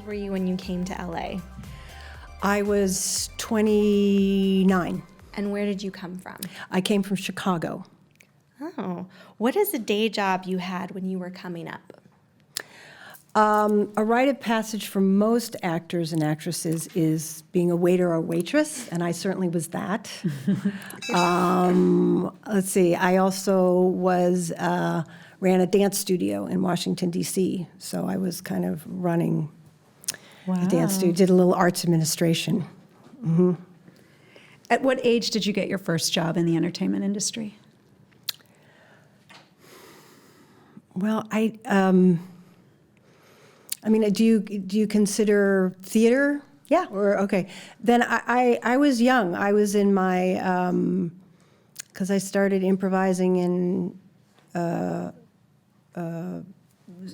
were you when you came to LA? I was 29. And where did you come from? I came from Chicago. Oh, what is a day job you had when you were coming up? A rite of passage for most actors and actresses is being a waiter or waitress, and I certainly was that. Let's see, I also ran a dance studio in Washington, D.C., so I was kind of running a dance studio, did a little arts administration. Mm-hmm. At what age did you get your first job in the entertainment industry? Well, I mean, do you consider theater? Yeah. Or okay, then I was young. I was in my because I started improvising in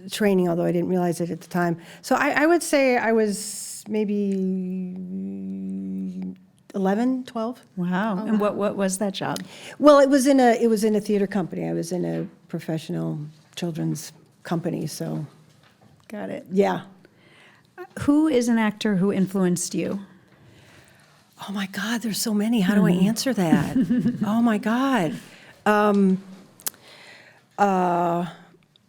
training, although I didn't realize it at the time. So I would say I was maybe 11, 12. Wow. Oh, And wow. what was that job? Well, it was in a theater company. I was in a professional children's company. So Got it. yeah. Who is an actor who influenced you? Oh my God, there's so many. How do I answer that? Oh my God.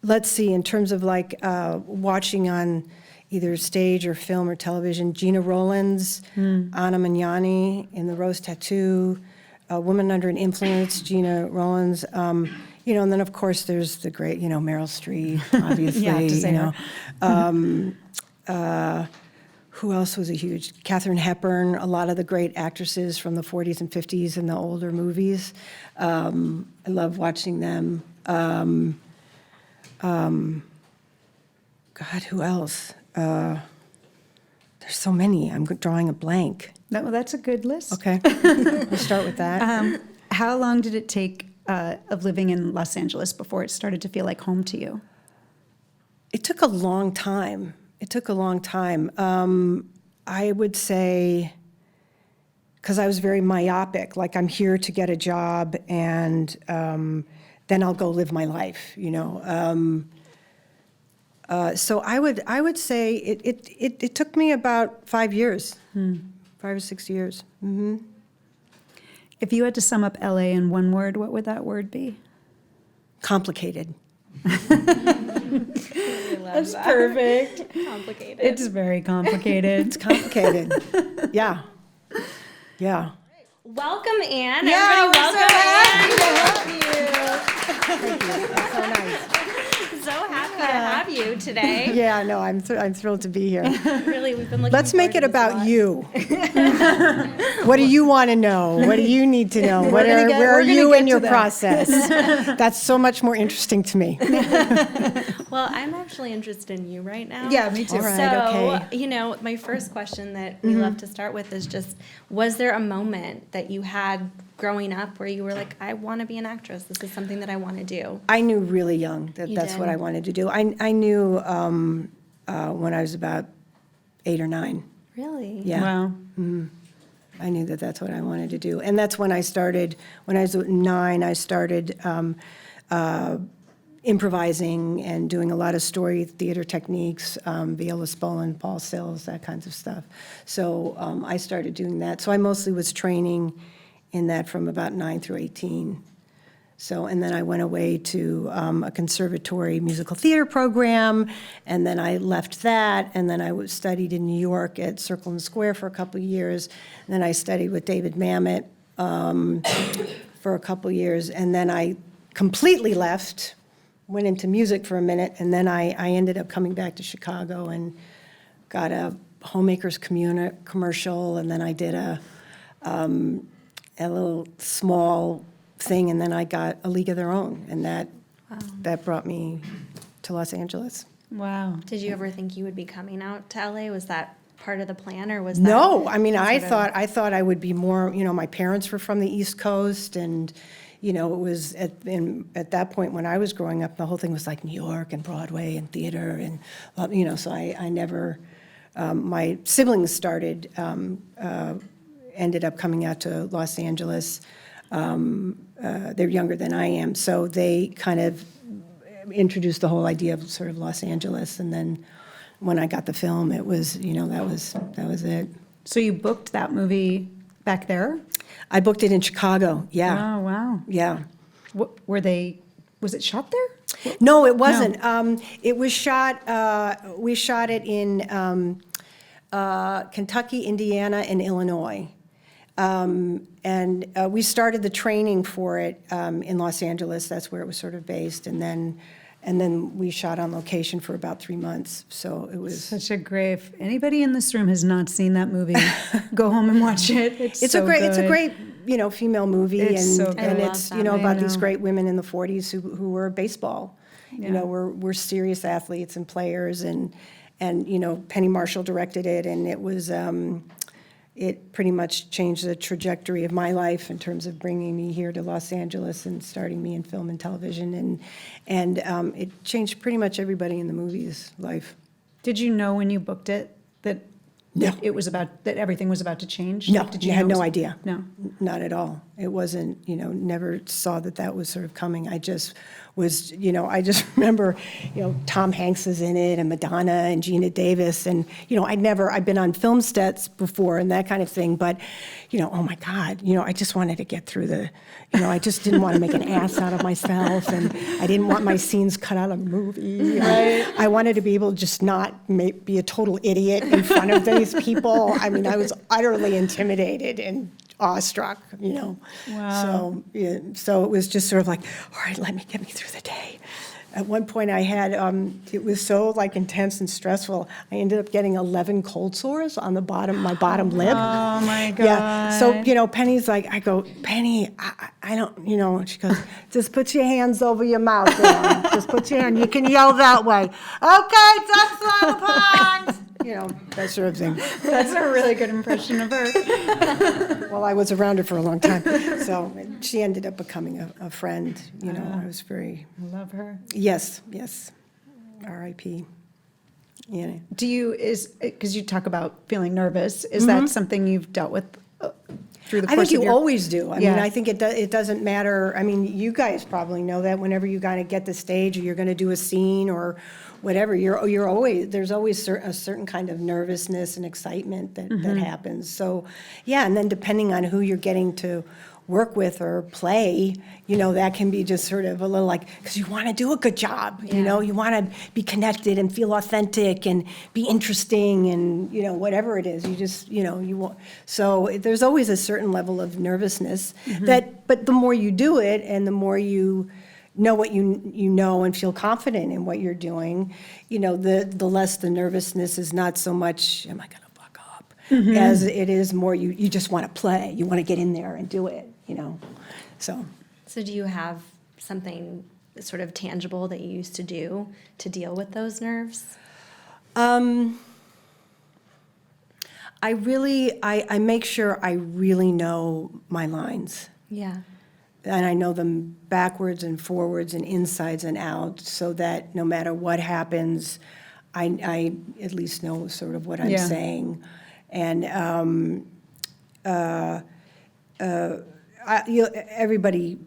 Let's see, in terms of like watching on either stage or film or television, Gina Rowlands, Anna Magnani in The Rose Tattoo, A Woman Under an Influence, Gina Rowlands. You know, and then of course there's the great, you know, Meryl Streep, obviously. Yeah, I have to say you know. Who else was a huge? Katharine Hepburn, a lot of the great actresses from the 40s and 50s and the older movies. I love watching them. God, who else? There's so many. I'm drawing a blank. That's a good list. Okay, we'll start with that. How long did it take of living in Los Angeles before it started to feel like home to you? It took a long time. I would say, because I was very myopic, like I'm here to get a job and then I'll go live my life, you know. So I would say it took me about 5 years, 5 or 6 years. Mm-hmm. If you had to sum up LA in one word, what would that word be? Complicated. That's perfect. Complicated. It's very complicated. It's complicated. Yeah. Yeah. Welcome, Ann. Yeah, Everybody, we're so welcome Thank you. That's so nice. Ann. So happy to have you today. Yeah, no, I'm thrilled to be here. Really, we've been looking Let's make forward it to this a about lot. you. What do you want to know? What do you need to know? Where are you in your process? That's so much more interesting to me. Well, I'm actually interested in you right now. Yeah, me too. All right, So, okay. you know, my first question that we love to start with is just, was there a moment that you had growing up where you were like, I want to be an actress. This is something that I want to do. I knew really young that You that's did? what I wanted to do. I knew when I was about 8 or 9. Really? Yeah. Wow. I knew that that's what I wanted to do. And that's when I started, when I was 9, I started improvising and doing a lot of story theater techniques, Viola Spolin, Paul Sills, that kinds of stuff. So I started doing that. So I mostly was training in that from about 9 through 18. So, and then I went away to a conservatory musical theater program, and then I left that, and then I studied in New York at Circle and Square for a couple of years, and then I studied with David Mamet for a couple of years, and then I completely left, went into music for a minute, and then I ended up coming back to Chicago and got a Homemakers commercial, and then I did a little small thing, and then I got A League of Their Own, and that brought me to Los Angeles. Wow. Did you ever think you would be coming out to LA? Was that part of the plan, or was that? No, I mean, I sort of- thought I would be more, you know, my parents were from the East Coast, and, you know, it was at that point when I was growing up, the whole thing was like New York and Broadway and theater, and, you know, so I never, my siblings ended up coming out to Los Angeles. They're younger than I am, so they kind of introduced the whole idea of sort of Los Angeles, and then when I got the film, it was, that was it. So you booked that movie back there? I booked it in Chicago, yeah. Oh, wow. Yeah. Was it shot there? No, it wasn't. It was shot, we shot it in Kentucky, Indiana, and Illinois. And we started the training for it in Los Angeles. That's where it was sort of based. And then we shot on location for about 3 months. So it was Such a great. If anybody in this room has not seen that movie, go home and watch it. It's a great female movie. It's so good. And I it's love that. about I these know. great women in the 40s who were baseball. Yeah. We're serious athletes and players, and Penny Marshall directed it, and it was it pretty much changed the trajectory of my life in terms of bringing me here to Los Angeles and starting me in film and television, and it changed pretty much everybody in the movie's life. Did you know when you booked it that No. that everything was about to change? No, Like, did you I had know no it was- idea. No. Not at all. It wasn't, never saw that was sort of coming. I just was, I just remember, Tom Hanks is in it, and Madonna and Gina Davis, and, I'd been on film sets before and that kind of thing, but, oh my God, I just wanted to get through I just didn't want to make an ass out of myself, and I didn't want my scenes cut out of the movie. Right. I wanted to be able to just not be a total idiot in front of these people. I mean, I was utterly intimidated and awestruck, Wow. So, so it was just sort of like, all right, get me through the day. At one point I had, it was so intense and stressful, I ended up getting 11 cold sores on my bottom lip. Oh my God. Yeah, so, Penny's like, I go, Penny, I don't, she goes, just put your hands over your mouth, Ann. Just put your hand, you can yell that way. Okay, ducks on the pond. That sort of thing. That's a really good impression of her. Well, I was around her for a long time, so she ended up becoming a friend. I was very. I love her. Yes, R.I.P. Yeah. Because you talk about feeling nervous, is that something you've dealt with through the course I think of you your... always do. I Yeah. mean, I think it doesn't matter. I mean, you guys probably know that whenever you kind of get the stage or you're going to do a scene or whatever, you're always, there's always a certain kind of nervousness and excitement that happens. So, yeah, and then depending on who you're getting to work with or play, that can be just sort of a little because you want to do a good job, you want to be connected and feel authentic and be interesting and, whatever it is, you just, you want, so there's always a certain level of nervousness but the more you do it and the more you know what you know and feel confident in what you're doing, the less the nervousness is not so much, am I going to fuck up, as it is more you just want to play, you want to get in there and do it. So do you have something sort of tangible that you used to do to deal with those nerves? I make sure I really know my lines. Yeah. And I know them backwards and forwards and insides and out, so that no matter what happens, I at least know sort of what I'm saying. And everybody,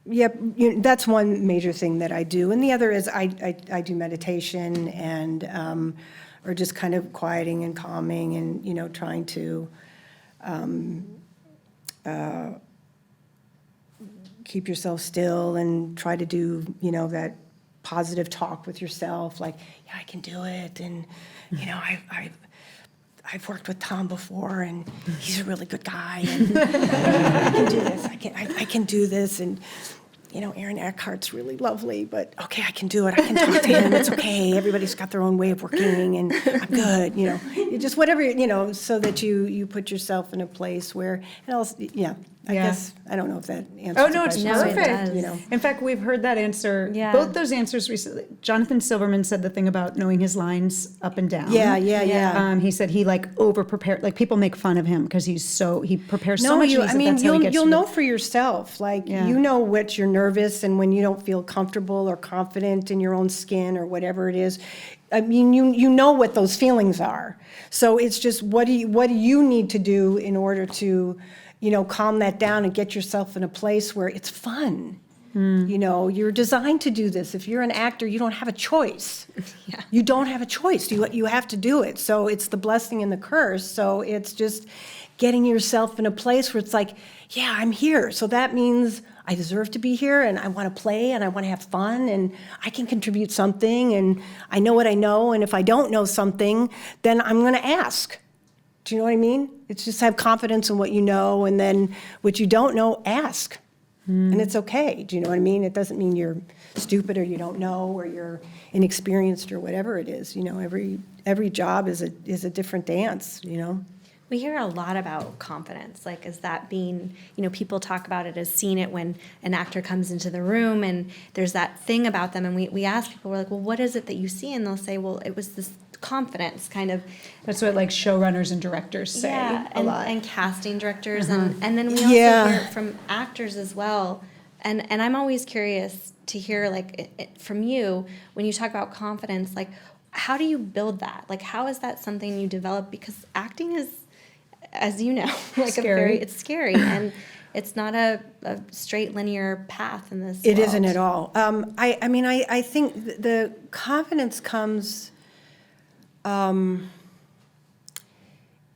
that's one major thing that I do. And the other is I do meditation and, or just kind of quieting and calming and, trying to keep yourself still and try to do, that positive talk with yourself, like, yeah, I can do it. And, I've worked with Tom before, and he's a really good guy, and I can do this. I can do this, and Aaron Eckhart's really lovely, but okay, I can do it. I can talk to him. It's okay. Everybody's got their own way of working, and I'm good. You just whatever so that you put yourself in a place where, and else, I guess I don't know if that answers. Oh, no, it's the No, it perfect. does. In fact, we've heard that answer, Yeah. both those answers recently. Jonathan Silverman said the thing about knowing his lines up and down. Yeah. He said he over-prepared, people make fun of him because he prepares so No, much. And he said that's how he gets you'll through know it. for yourself. Yeah. You know what you're nervous and when you don't feel comfortable or confident in your own skin or whatever it is. I mean, you know what those feelings are. So it's just what do you need to do in order to, calm that down and get yourself in a place where it's fun. You know, you're designed to do this. If you're an actor, you don't have a choice. Yeah. You don't have a choice. You have to do it. So it's the blessing and the curse. So it's just getting yourself in a place where it's like, yeah, I'm here. So that means I deserve to be here, and I want to play, and I want to have fun, and I can contribute something, and I know what I know, and if I don't know something, then I'm going to ask. Do you know what I mean? It's just have confidence in what you know, and then what you don't know, ask. And it's okay. Do you know what I mean? It doesn't mean you're stupid or you don't know or you're inexperienced or whatever it is. You know, every job is a different dance, you know? We hear a lot about confidence, like is that being, you know, people talk about it as seeing it when an actor comes into the room and there's that thing about them, and we ask people, we're like, well, what is it that you see? And they'll say, well, it was this confidence kind of. That's what like showrunners and directors say a lot. And casting directors, and then we also hear from actors as well. And I'm always curious to hear like from you when you talk about confidence, like how do you build that? Like how is that something you develop? Because acting is, as you know, like scary. it's scary and it's not a straight linear path in this It world. isn't at all. I mean, I think the confidence comes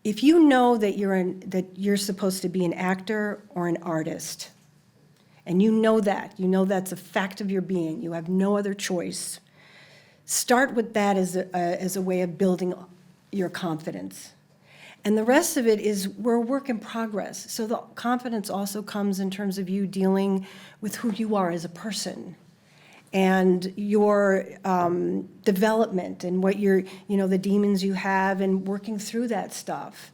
if you know that you're supposed to be an actor or an artist, and you know that's a fact of your being, you have no other choice. Start with that as a way of building your confidence. And the rest of it is we're a work in progress. So the confidence also comes in terms of you dealing with who you are as a person and your development and what the demons you have and working through that stuff.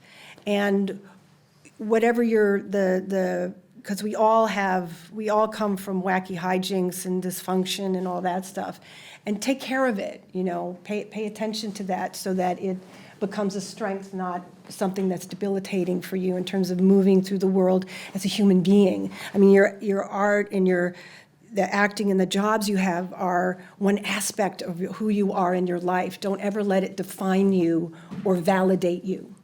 And whatever because we all come from wacky hijinks and dysfunction and all that stuff. And take care of it, you know, pay attention to that so that it becomes a strength, not something that's debilitating for you in terms of moving through the world as a human being. I mean, your art and the acting and the jobs you have are one aspect of who you are in your life. Don't ever let it define you or validate you.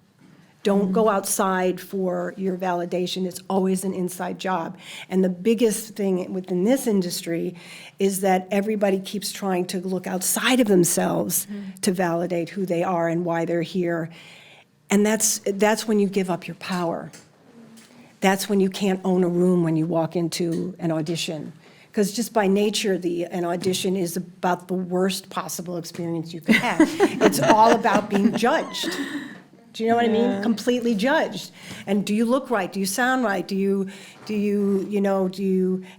Don't go outside for your validation. It's always an inside job. And the biggest thing within this industry is that everybody keeps trying to look outside of themselves to validate who they are and why they're here. And that's when you give up your power. That's when you can't own a room when you walk into an audition. Because just by nature, an audition is about the worst possible experience you could have. It's all about being judged. Do you know what I mean? Completely judged. And do you look right? Do you sound right? Do you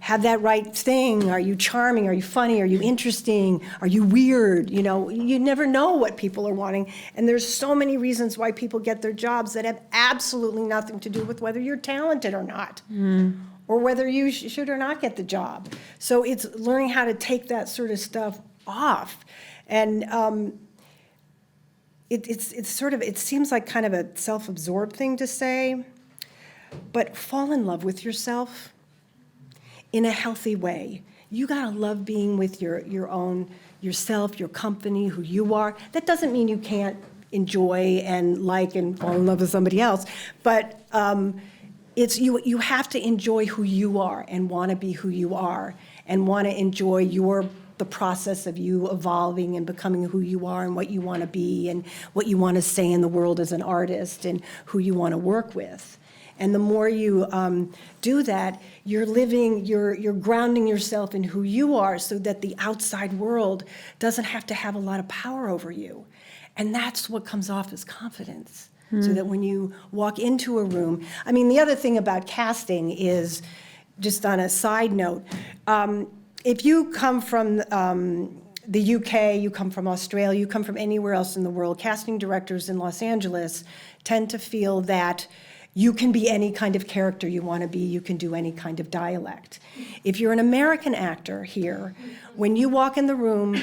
have that right thing? Are you charming? Are you funny? Are you interesting? Are you weird? You know, you never know what people are wanting. And there's so many reasons why people get their jobs that have absolutely nothing to do with whether you're talented or not. Or whether you should or not get the job. So it's learning how to take that sort of stuff off. And it seems like kind of a self-absorbed thing to say, but fall in love with yourself in a healthy way. You gotta love being with yourself, your company, who you are. That doesn't mean you can't enjoy and like and fall in love with somebody else, but you have to enjoy who you are and want to be who you are and want to enjoy the process of you evolving and becoming who you are and what you want to be and what you want to say in the world as an artist and who you want to work with. And the more you do that, you're grounding yourself in who you are so that the outside world doesn't have to have a lot of power over you. And that's what comes off as confidence. So that when you walk into a room, I mean, the other thing about casting is, just on a side note, if you come from the UK, you come from Australia, you come from anywhere else in the world, casting directors in Los Angeles tend to feel that you can be any kind of character you want to be, you can do any kind of dialect. If you're an American actor here, when you walk in the room,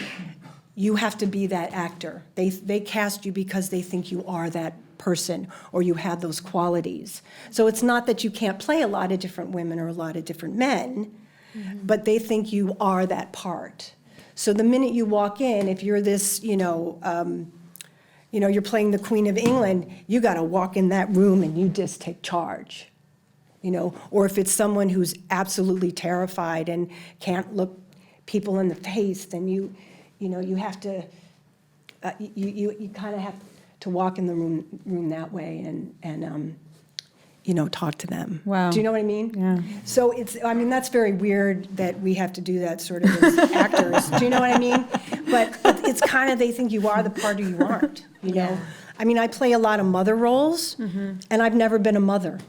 you have to be that actor. They cast you because they think you are that person or you have those qualities. So it's not that you can't play a lot of different women or a lot of different men, but they think you are that part. So the minute you walk in, if you're this, you're playing the Queen of England, you got to walk in that room and you just take charge. or if it's someone who's absolutely terrified and can't look people in the face, then you have to, you kind of have to walk in the room that way and talk to them. Wow. Do you know what I mean? Yeah. So that's very weird that we have to do that sort of as actors. Do you know what I mean? But it's kind of, they think you are the part or you aren't, Yeah. I play a lot of mother roles, and I've never been a mother.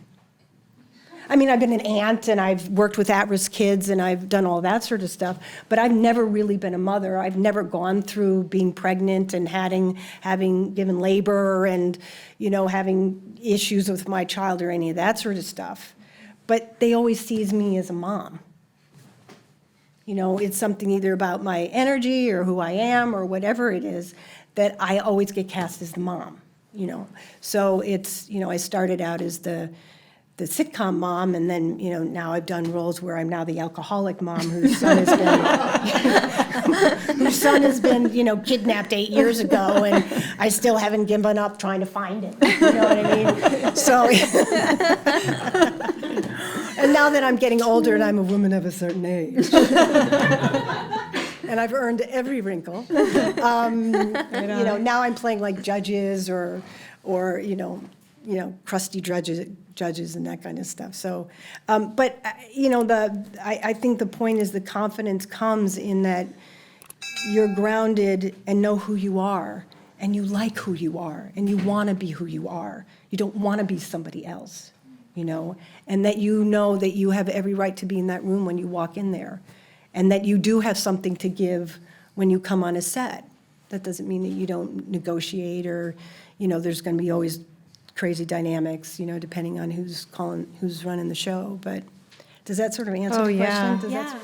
I've been an aunt, and I've worked with at-risk kids, and I've done all that sort of stuff, but I've never really been a mother. I've never gone through being pregnant and having given labor and, having issues with my child or any of that sort of stuff. But they always sees me as a mom. It's something either about my energy or who I am or whatever it is that I always get cast as the mom, So it's, I started out as the sitcom mom, and then, now I've done roles where I'm now the alcoholic mom whose son has been, kidnapped 8 years ago, and I still haven't given up trying to find it. You know what I mean? So, and now that I'm getting older and I'm a woman of a certain age, and I've earned every wrinkle, now I'm playing like judges or crusty judges and that kind of stuff. So, but I think the point is the confidence comes in that you're grounded and know who you are, and you like who you are, and you want to be who you are. You don't want to be somebody else, and that that you have every right to be in that room when you walk in there, and that you do have something to give when you come on a set. That doesn't mean that you don't negotiate or, there's going to be always crazy dynamics, depending on who's running the show. But does that sort of answer the question? Yeah.